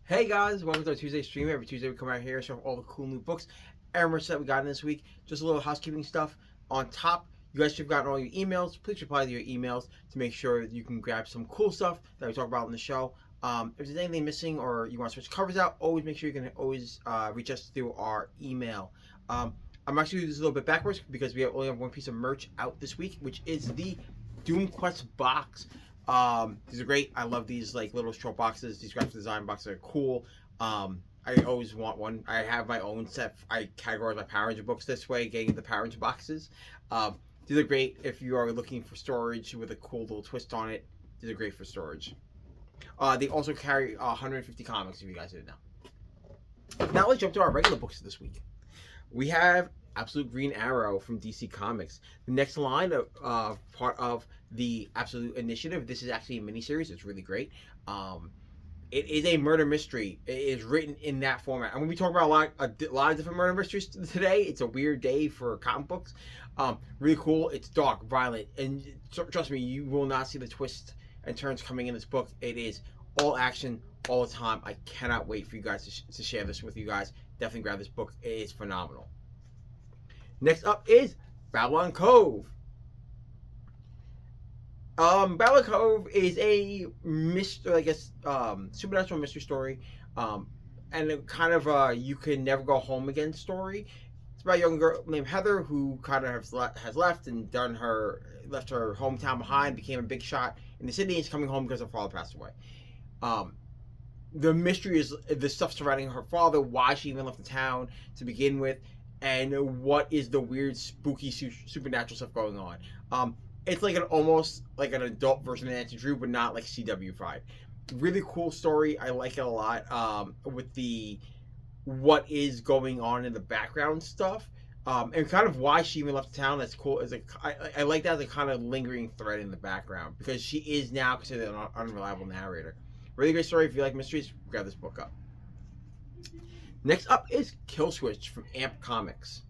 Hey guys, welcome to our Tuesday stream. Every Tuesday we come out here and show all the cool new books and merch that we got in this week. Just a little housekeeping stuff on top. You guys should have gotten all your emails. Please reply to your emails to make sure you can grab some cool stuff that we talk about in the show. If there's anything missing or you want to switch covers out, always make sure you can always reach us through our email. I'm actually doing this a little bit backwards because we only have one piece of merch out this week, which is the Doom Quest box. These are great. I love these like little short boxes. These graphic design boxes are cool. I always want one. I have my own set. I categorize my Power Ranger books this way, getting the Power Ranger boxes. These are great if you are looking for storage with a cool little twist on it. These are great for storage. They also carry 150 comics, if you guys didn't know. Now let's jump to our regular books this week. We have Absolute Green Arrow from DC Comics. The next line of part of the Absolute Initiative. This is actually a miniseries. It's really great. It is a murder mystery. It is written in that format. I'm going to be talking about a lot of different murder mysteries today. It's a weird day for comic books. Really cool. It's dark, violent, and trust me, you will not see the twists and turns coming in this book. It is all action, all the time. I cannot wait for you guys to share this with you guys. Definitely grab this book. It is phenomenal. Next up is Babylon Cove. Babylon Cove is a mystery, I guess, supernatural mystery story, and a kind of you can never go home again story. It's about a young girl named Heather who kind of has left and left her hometown behind, became a big shot in the city, and is coming home because her father passed away. The mystery is the stuff surrounding her father, why she even left the town to begin with, and what is the weird, spooky, supernatural stuff going on. It's like almost like an adult version of Nancy Drew, but not like CW-fied. Really cool story. I like it a lot. With the what is going on in the background stuff, and kind of why she even left the town. That's cool. I like that as a kind of lingering thread in the background because she is now considered an unreliable narrator. Really great story. If you like mysteries, grab this book up. Next up is Killswitch from AMP Comics.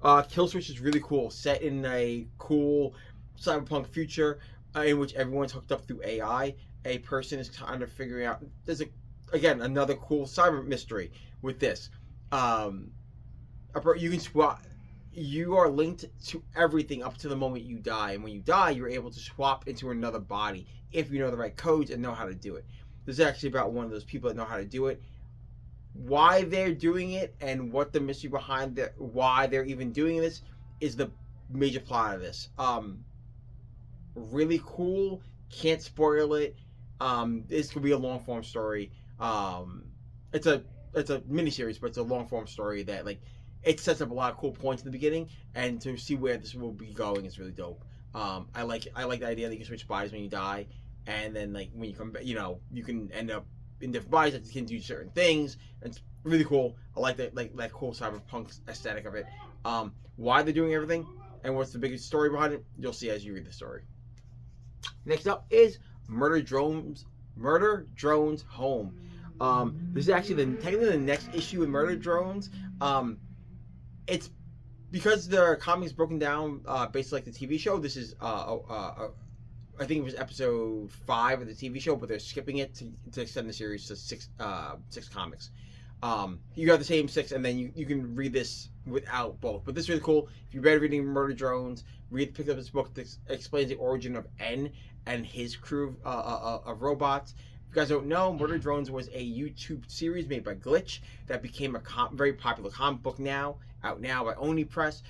Killswitch is really cool. Set in a cool cyberpunk future in which everyone's hooked up through AI. A person is kind of figuring out. There's again another cool cyber mystery with this. You can swap. You are linked to everything up to the moment you die, and when you die, you're able to swap into another body if you know the right codes and know how to do it. This is actually about one of those people that know how to do it. Why they're doing it and what the mystery behind why they're even doing this is the major plot of this. Really cool. Can't spoil it. This could be a long form story. It's a miniseries, but it's a long form story that it sets up a lot of cool points in the beginning, and to see where this will be going is really dope. I like the idea that you can switch bodies when you die, and then when you come back, you can end up in different bodies that can do certain things. It's really cool. I like that cool cyberpunk aesthetic of it. Why they're doing everything and what's the biggest story behind it, you'll see as you read the story. Next up is Murder Drones Home. This is actually technically the next issue in Murder Drones. It's because the comic's broken down basically like the TV show. This is I think it was episode 5 of the TV show, but they're skipping it to extend the series to 6 comics. You have the same 6, and then you can read this without both. But this is really cool. If you're ready reading Murder Drones, pick up this book that explains the origin of N and his crew of robots. If you guys don't know, Murder Drones was a YouTube series made by Glitch that became a very popular comic book out now by Oni Press.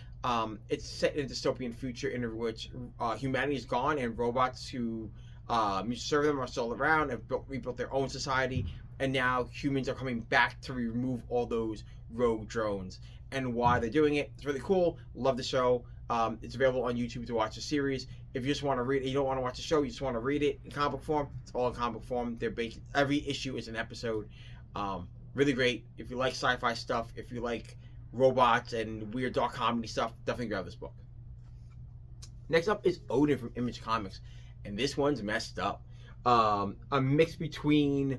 It's set in a dystopian future in which humanity is gone and robots who used to serve them are still around, have rebuilt their own society, and now humans are coming back to remove all those rogue drones. And why they're doing it, it's really cool. Love the show. It's available on YouTube to watch the series. If you just want to read it, you don't want to watch the show, you just want to read it in comic book form, it's all in comic book form. Every issue is an episode. Really great. If you like sci-fi stuff, if you like robots and weird dark comedy stuff, definitely grab this book. Next up is Odin from Image Comics, and this one's messed up. A mix between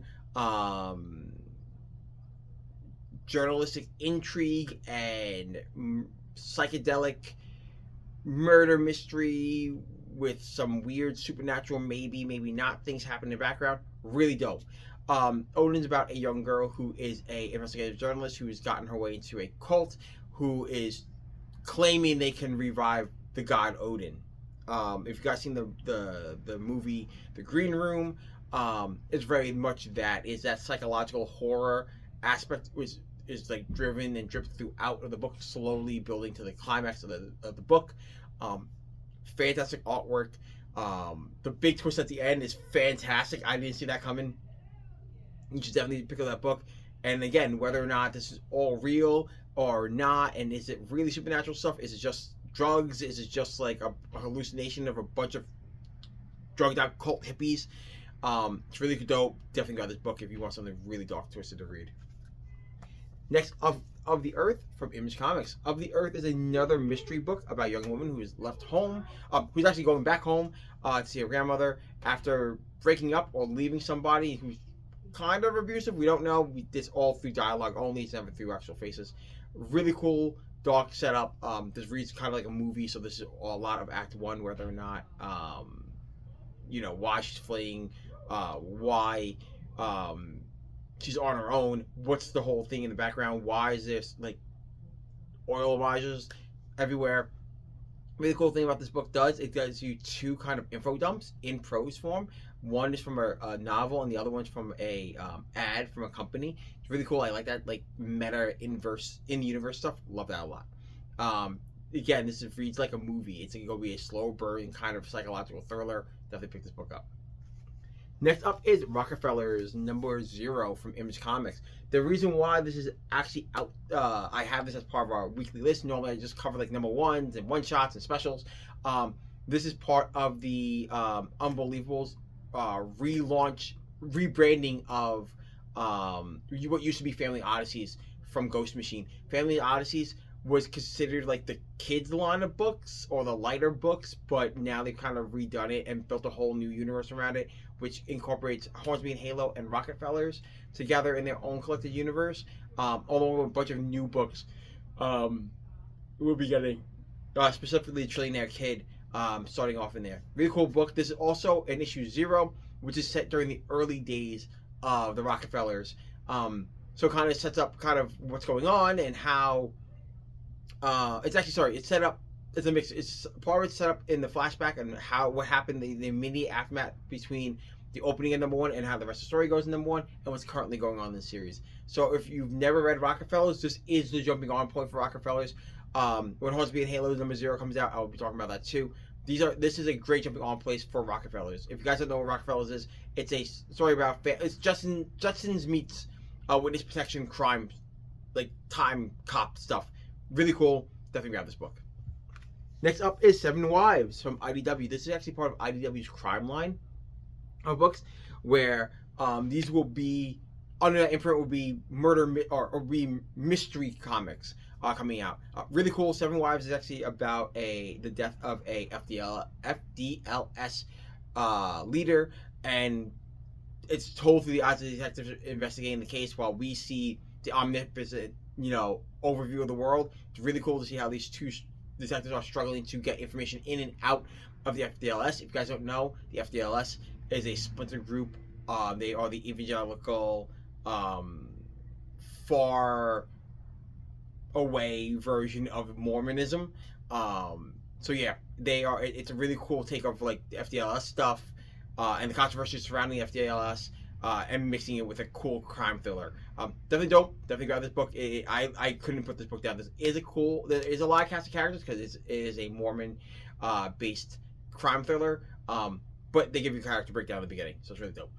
journalistic intrigue and psychedelic murder mystery with some weird supernatural maybe not things happen in the background. Really dope. Odin's about a young girl who is a investigative journalist who has gotten her way into a cult who is claiming they can revive the god Odin. If you guys seen the movie The Green Room, it's very much that. Is that psychological horror aspect which is like driven and dripped throughout of the book, slowly building to the climax of the book. Fantastic artwork. The big twist at the end is fantastic. I didn't see that coming. You should definitely pick up that book. And again, whether or not this is all real or not, and is it really supernatural stuff? Is it just drugs? Is it just like a hallucination of a bunch of drugged out cult hippies? It's really dope. Definitely got this book if you want something really dark, twisted to read. Next, of the Earth from Image Comics. Of the Earth is another mystery book about a young woman who is left home, who's actually going back home to see her grandmother after breaking up or leaving somebody who's kind of abusive. We don't know. This all through dialogue only. It's never through actual faces. Really cool, dark setup. This reads kind of like a movie, so this is a lot of Act 1, whether or not, why she's fleeing, why she's on her own. What's the whole thing in the background? Why is this like oil mirages everywhere? Really cool thing about this book it does you two kind of info dumps in prose form. One is from a novel, and the other one's from a ad from a company. It's really cool. I like that, like meta inverse in universe stuff. Love that a lot. Again, this reads like a movie. It's going to be a slow burn kind of psychological thriller. Definitely pick this book up. Next up is Rockefellers #0 from Image Comics. The reason why this is actually out, I have this as part of our weekly list. Normally I just cover like #1s and one-shots and specials. This is part of the Unbelievables relaunch, rebranding of what used to be Family Odysseys from Ghost Machine. Family Odysseys was considered like the kids line of books or the lighter books, but now they've kind of redone it and built a whole new universe around it, which incorporates Hornsby and Halo and Rockefellers together in their own collected universe, along with a bunch of new books we'll be getting, specifically Trillionaire Kid, starting off in there. Really cool book. This is also an issue 0, which is set during the early days of the Rockefellers. So it kind of sets up kind of what's going on and how it's set up. It's a mix. It's part of it's set up in the flashback and what happened, the immediate aftermath between the opening of #1 and how the rest of the story goes in #1 and what's currently going on in the series. So if you've never read Rockefellers, this is the jumping on point for Rockefellers. When Hornsby and Halo #0 comes out, I will be talking about that too. This is a great jumping on place for Rockefellers. If you guys don't know what Rockefellers is, it's a story about it's Justin's meets witness protection crime, like time cop stuff. Really cool. Definitely grab this book. Next up is 7 Wives from IDW. This is actually part of IDW's crime line of books, where these will be under that imprint will be murder or be mystery comics coming out. Really cool. 7 Wives is actually about the death of a FDLS leader, and it's told through the eyes of the detectives investigating the case while we see the omnipotent, overview of the world. It's really cool to see how these two detectives are struggling to get information in and out of the FDLS. If you guys don't know, the FDLS is a splinter group. They are the evangelical, far away version of Mormonism. So yeah, they are. It's a really cool take of like the FDLS stuff and the controversy surrounding the FDLS. And mixing it with a cool crime thriller. Definitely dope. Definitely grab this book. I couldn't put this book down. There is a lot of cast of characters because it is a Mormon based crime thriller. But they give you a character breakdown at the beginning, so it's really dope.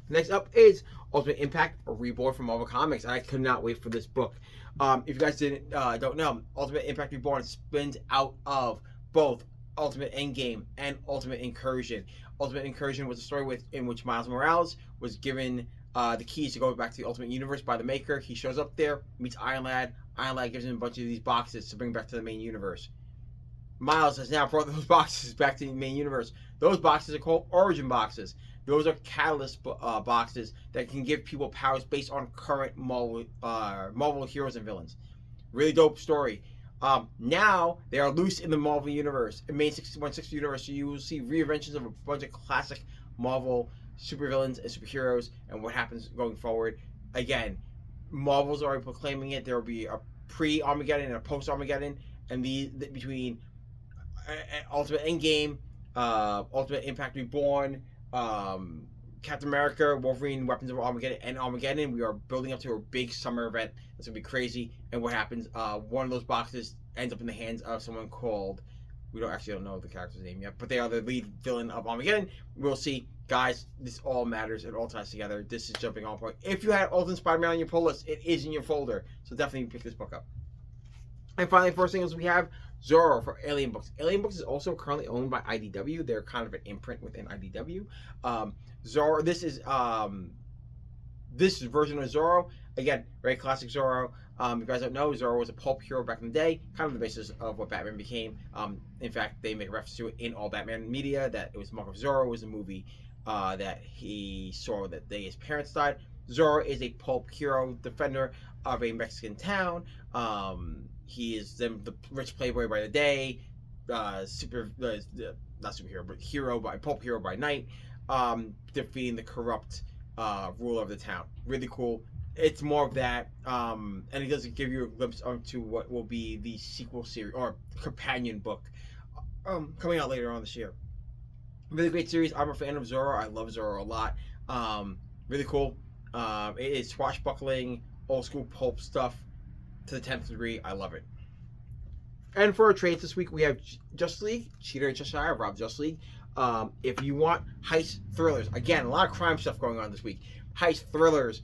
Next up is Ultimate Impact Reborn from Marvel Comics, and I could not wait for this book. If you guys don't know, Ultimate Impact Reborn spins out of both Ultimate Endgame and Ultimate Incursion. Ultimate Incursion was a story in which Miles Morales was given the keys to go back to the Ultimate Universe by the Maker. He shows up there, meets Iron Lad. Iron Lad gives him a bunch of these boxes to bring back to the main universe. Miles has now brought those boxes back to the main universe. Those boxes are called Origin boxes. Those are catalyst boxes that can give people powers based on current Marvel heroes and villains. Really dope story. Now they are loose in the Marvel universe, in main 616 universe. So you will see reinventions of a bunch of classic Marvel supervillains and superheroes and what happens going forward. Again, Marvel's already proclaiming it. There will be a pre-Armageddon and a post-Armageddon, and between Ultimate Endgame, Ultimate Impact Reborn, Captain America, Wolverine, Weapons of Armageddon, and Armageddon. We are building up to a big summer event that's gonna be crazy. And what happens? One of those boxes ends up in the hands of someone called, we don't know the character's name yet, but they are the lead villain of Armageddon. We'll see, guys. This all matters. It all ties together. This is jumping on point. If you had Ultimate Spider-Man on your pull list, it is in your folder, so definitely pick this book up. And finally, first thing is we have Zorro for Alien Books. Alien Books is also currently owned by IDW. They're kind of an imprint within IDW. Zorro, this version of Zorro, again, very classic Zorro. If you guys don't know, Zorro was a pulp hero back in the day, kind of the basis of what Batman became. In fact, they make reference to it in all Batman media, that it was Mark of Zorro was a movie that he saw that day his parents died. Zorro is a pulp hero defender of a Mexican town. He is the rich playboy by the day, not superhero, but pulp hero by night, defeating the corrupt ruler of the town. Really cool. It's more of that, and it does give you a glimpse onto what will be the sequel series or companion book coming out later on this year. Really great series. I'm a fan of Zorro. I love Zorro a lot. Really cool. It is swashbuckling, old school pulp stuff to the 10th degree. I love it. And for our trades this week, we have Justice League, Cheetah and Cheshire, Rob Justice League. If you want heist thrillers, again, a lot of crime stuff going on this week. Heist thrillers.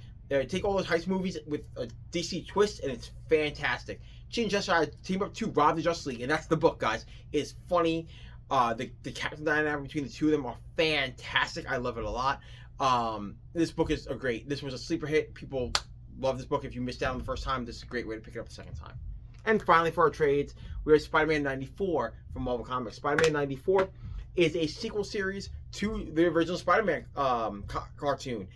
Take all those heist movies with a DC twist, and it's fantastic. Cheetah and Cheshire team up to rob the Justice League, and that's the book, guys. It's funny. The character dynamic between the two of them are fantastic. I love it a lot. This book is this was a sleeper hit. People love this book. If you missed out on the first time, this is a great way to pick it up the second time. And finally, for our trades, we have Spider-Man 94 from Marvel Comics. Spider-Man 94 is a sequel series to the original Spider-Man cartoon.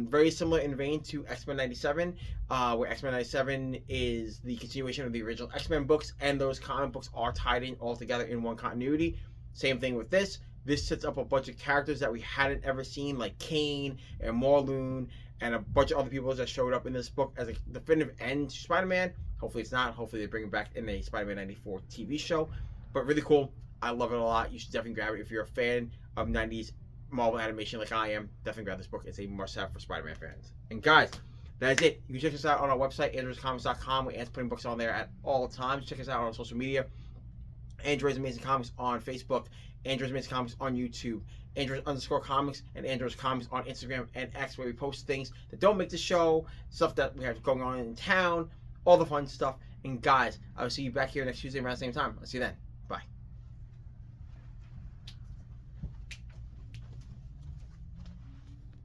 Very similar in vein to X-Men 97, where X-Men 97 is the continuation of the original X-Men books, and those comic books are tied in all together in one continuity. Same thing with this. This sets up a bunch of characters that we hadn't ever seen, like Kane and Morlun, and a bunch of other people that showed up in this book as a definitive end to Spider-Man. Hopefully it's not. Hopefully they bring it back in a Spider-Man 94 TV show. But really cool. I love it a lot. You should definitely grab it if you're a fan of 90s Marvel animation like I am. Definitely grab this book. It's a must-have for Spider-Man fans. And guys, that is it. You can check us out on our website, androidscomics.com. We're putting books on there at all times. Check us out on social media. Androids Amazing Comics on Facebook. Androids Amazing Comics on YouTube. Androids_comics and Androids Comics on Instagram and X, where we post things that don't make the show, stuff that we have going on in town, all the fun stuff. And guys, I will see you back here next Tuesday around the same time. I'll see you then.